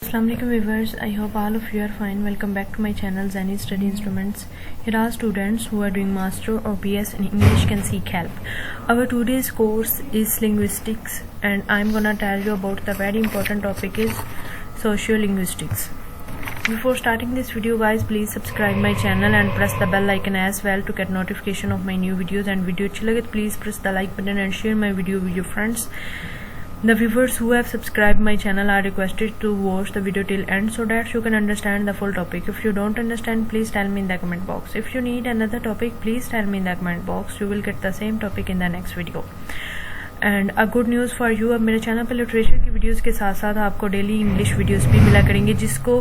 Assalamu alaikum viewers, I hope all of you are fine. Welcome back to my channel Zani Study Instruments. Here are students who are doing Master or BS in English can seek help. Our today's course is linguistics and I'm gonna tell you about the very important topic is sociolinguistics. Before starting this video guys, please subscribe my channel and press the bell icon as well to get notification of my new videos. And video अच्छी लगे तो please press the like button and share my video with your friends. The viewers who have subscribed my channel are requested to watch the video till end so that you can understand the full topic. If you don't understand, please tell me in the comment box. If you need another topic, please tell me in the comment box. You will get the same topic in the next video. And a good news for you, अब मेरे channel पर literature की videos के साथ साथ आपको daily English videos भी मिला करेंगे जिसको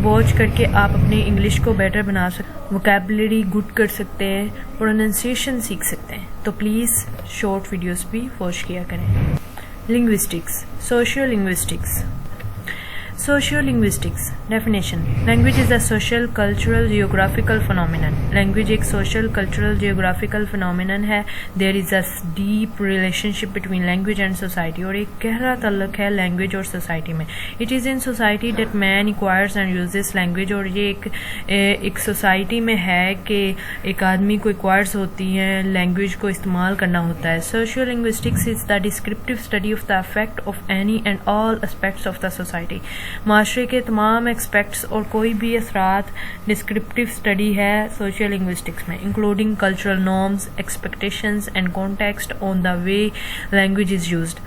वॉच करके आप अपनी इंग्लिश को बेटर बना सकते, वोकैबुलरी गुड कर सकते हैं, प्रोनाउंसिएशन सीख सकते हैं. तो प्लीज़ शॉर्ट वीडियोस भी वॉच किया करें. Linguistics, सोशियोलिंग्विस्टिक्स. Sociolinguistics definition: language is a social, cultural, geographical phenomenon. Language एक social, cultural, geographical phenomenon है. There is a deep relationship between language and society. और एक गहरा ताल्लुक है language और society में. It is in society that man acquires and uses language. और ये एक society में है कि एक आदमी को acquires होती है, language को इस्तेमाल करना होता है. Sociolinguistics is the descriptive study of the effect of any and all aspects of the society. माशरे के तमाम एक्सपेक्ट्स और कोई भी असरात डिस्क्रिप्टिव स्टडी है सोशल लिंग्विस्टिक्स में, including cultural norms, expectations and context on the way language is used.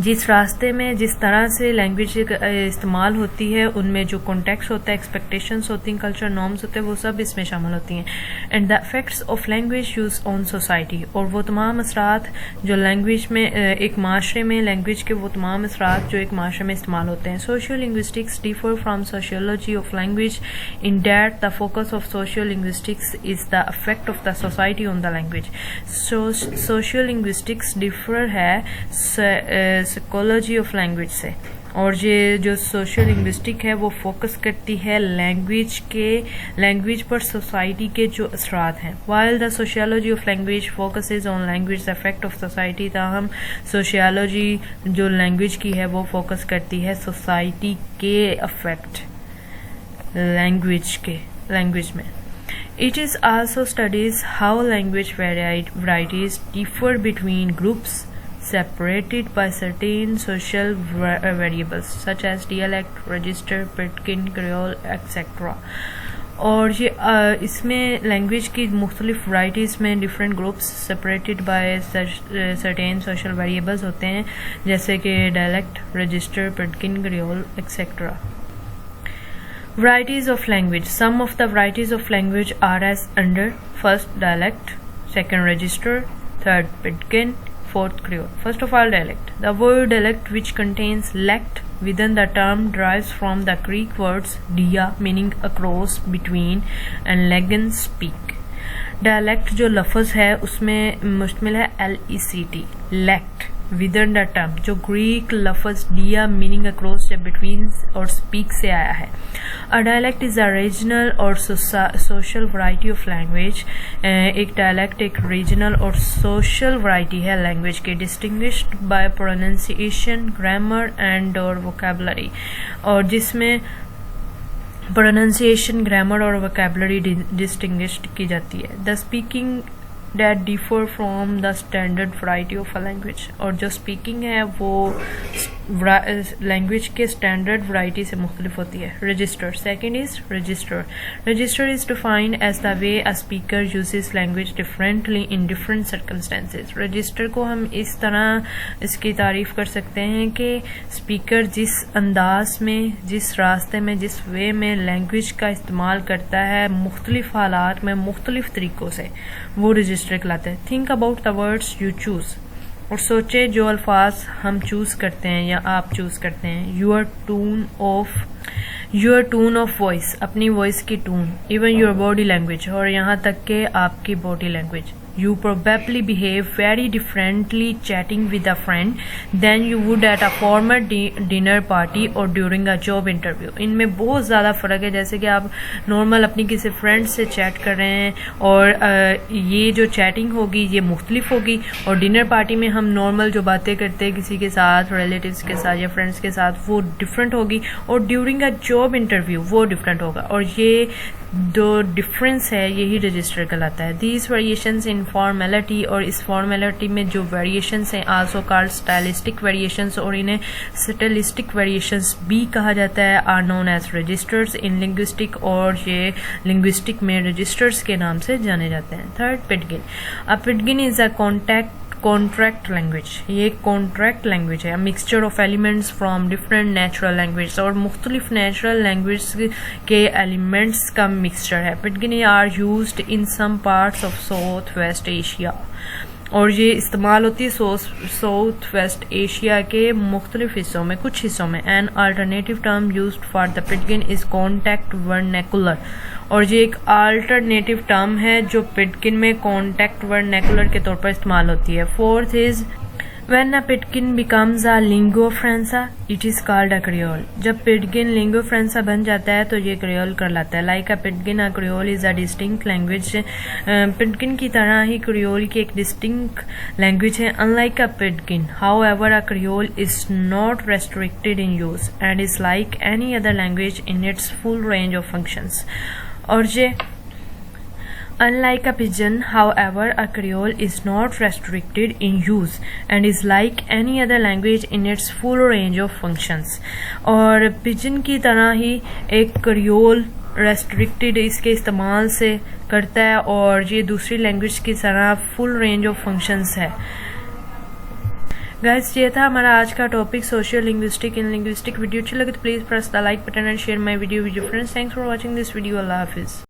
जिस रास्ते में जिस तरह से लैंग्वेज इस्तेमाल होती है उनमें जो कॉन्टेक्स्ट होता है, एक्सपेक्टेशंस होती हैं, कल्चर नॉर्म्स होते हैं, वो सब इसमें शामिल होती हैं. And the effects of language use on society, और वो तमाम असरात जो लैंग्वेज में एक माशरे में लैंग्वेज के वो तमाम असरात जो एक माशरे में इस्तेमाल होते हैं. Socio linguistics differ from sociology of language in that the focus of socio linguistics is the effect of the society on the language. Socio linguistics differ है साइकोलॉजी ऑफ लैंग्वेज से, और ये जो सोशल लिंग्विस्टिक है वो focus करती है language पर सोसाइटी के जो असरात हैं. While the sociology of language focuses on language effect of society, ताहम सोशियोलॉजी जो लैंग्वेज की है वो फोकस करती है सोसाइटी के अफेक्ट लैंग्वेज में. It is also studies how language varieties differ between groups separated by certain social variables such as dialect, register, Pitkin, Creole, etc. और ये इसमें लैंग्वेज की मुख्तलिफ वराइटीज़ में different groups separated by certain social variables होते हैं जैसे कि dialect, register, pidgin, creole etcetera. Varieties of language. Some of the varieties of language are as under: first dialect, second register, third Pitkin, fourth Creole. First of all, dialect. The word dialect, which contains lect within the term, derives from the Greek words dia, meaning across, between, and legen, speak. Dialect जो लफ्ज़ है उसमें मुश्तमिल है LECT, lect within the term, जो Greek लफ्ज़ डिया meaning across से बिटवीन और स्पीक से आया है. अ डायलेक्ट इज़ अ रीजनल और सोशल वैरायटी ऑफ लैंग्वेज. एक डायलेक्ट एक रीजनल और सोशल वैरायटी है लैंग्वेज के, distinguished by pronunciation, grammar and और वोकैबुलरी, और जिसमें प्रोनाउंसिएशन, ग्रामर और वोकैबुलरी डिस्टिंग्विश्ड की जाती है. The speaking that differ from the standard variety of a language, और जो स्पीकिंग है वो लैंग्वेज के स्टैंडर्ड वैरायटी से मुख्तलिफ होती है. Register. Second is register is defined as the way a speaker uses language differently in different circumstances. Register को हम इस तरह इसकी तारीफ कर सकते हैं कि स्पीकर जिस अंदाज में, जिस रास्ते में, जिस वे में लैंग्वेज का इस्तेमाल करता है मुख्तलिफ हालात में मुख्तलिफ तरीक़ों से, वो रजिस्टर कहलाते हैं. Think about the words you choose, और सोचे जो अल्फाज हम चूज़ करते हैं या आप चूज़ करते हैं. योर टून ऑफ वॉइस, अपनी वॉइस की tone. Even your body language, और यहाँ तक कि आपकी body language. you probably behave very differently chatting with a friend than you would at a formal dinner party or during a job interview. इनमें बहुत ज़्यादा फ़र्क है, जैसे कि आप नॉर्मल अपनी किसी फ्रेंड से चैट कर रहे हैं और ये जो चैटिंग होगी ये मुख्तलिफ होगी, और डिनर पार्टी में हम नॉर्मल जो बातें करते हैं किसी के साथ, रिलेटिव्स के साथ या फ्रेंड्स के साथ, वो डिफरेंट होगी, और ड्यूरिंग अ जॉब इंटरव्यू वो डिफरेंट होगा। और ये जो डिफरेंस है यही रजिस्टर कहलाता है। दीज वेरिएशंस इन फॉर्मेलिटी, और इस फॉर्मेलिटी में जो वेरिएशंस हैं आल्सो कॉल्ड स्टाइलिस्टिक वेरिएशंस, और इन्हें स्टाइलिस्टिक वेरिएशंस भी कहा जाता है, are known as registers in linguistic, और ये लिंग्विस्टिक में रजिस्टर्स के नाम से जाने जाते हैं। Third, pidgin. A pidgin is a contract language. ये कॉन्ट्रैक्ट लैंग्वेज है, mixture of elements from different natural language, और मुख्तलिफ नेचुरल लैंग्वेज के एलिमेंट्स का मिक्सचर है। Pidgin are used in some parts of south west Asia, और ये इस्तेमाल होती है साउथ वेस्ट एशिया के मुख्तलिफ हिस्सों में, कुछ हिस्सों में। An alternative term used for the pidgin is contact vernacular, और ये एक अल्टरनेटिव टर्म है जो पिडगिन में कॉन्टैक्ट वर्नैकुलर के तौर पर इस्तेमाल होती है। Fourth is When a Pidgin becomes a lingua franca, it is called a Creole. जब Pidgin lingua franca बन जाता है तो ये Creole कहलाता है। Like a Pidgin, a Creole is a distinct language. Pidgin की तरह ही Creole की एक distinct language है। Unlike a Pidgin, however, a Creole is not restricted in use and is like any other language in its full range of functions. और ये Unlike a Pidgin, however, a Creole is not restricted in use and is like any other language in its full range of functions. और Pidgin की तरह ही एक Creole restricted इसके इस्तेमाल से करता है, और ये दूसरी लैंग्वेज की तरह फुल रेंज ऑफ फंक्शंस है। गाइस, ये था हमारा आज का टॉपिक सोशल लिंग्विस्टिक इन लिंग्विस्टिक। वीडियो अच्छी लगे तो please press the like button and share my video with your friends. Thanks for watching this video. Allah Hafiz.